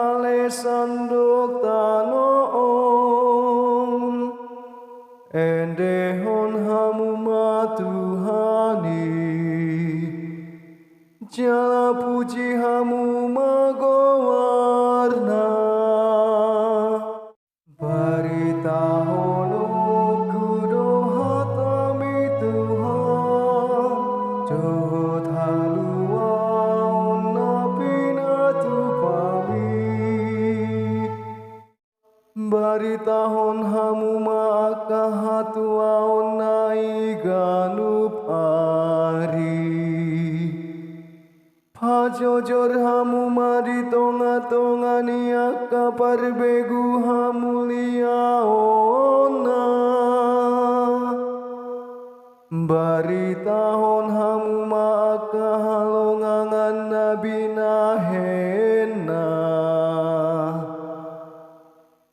alesandok tanoon endehon hamu matuhani jala puji hamu magowarna baritahon kudo hatami Tuhan jod haluan napina tupami baritahon hamu makahatuaon naiganup ari pajojor hamu maritonga-tongani akaparbegu hamu liaona baritahon hamu makahalongangan nabina hena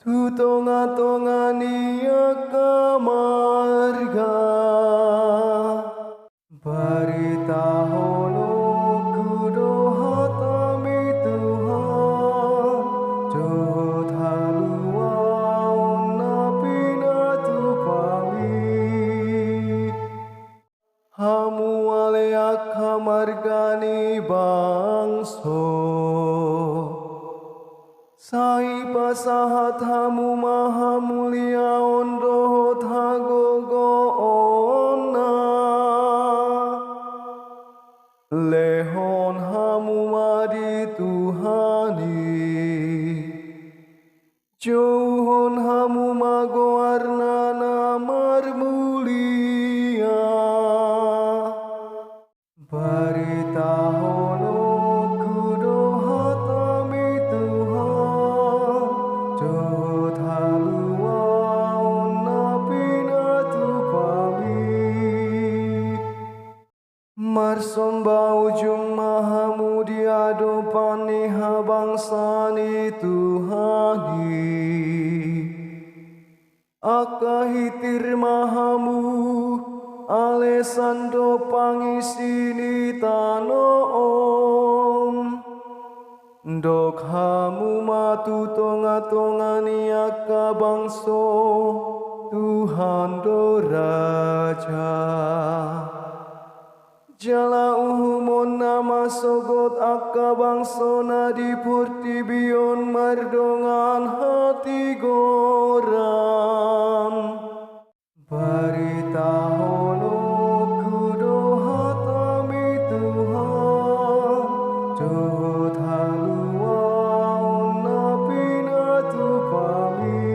tutonga-tongani akamarga baritahon kudo hatami Tuhan jod haluan napina tupami hamu aleak hamargani bangso sai pasahat hamu maha mulia ondohot hagogoona lehon hamu madi Tuhani jauhon hamu magoarna namar mulia baritahon kudo hatami Tuhan jod haluan napina tupami marson baujung mahamu diadopani habangsani Tuhani akahitir mahamu alesando pangisini tanoon dok hamu matu tonga-tongani akabangso Tuhan do Raja jala uhumon nama sogot akabangso nadi purtibion mardongan hati goram baritahon kudo hatami Tuhan jod haluan napina tupami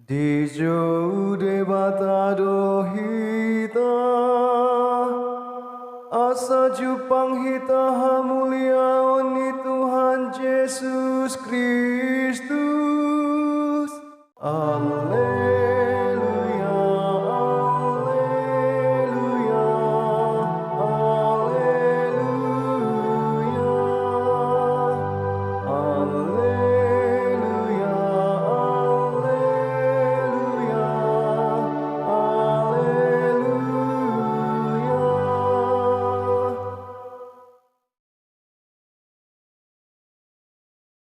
Dijo debatado hita asa jupang hita hamulia ni Tuhan Yesus Kristus.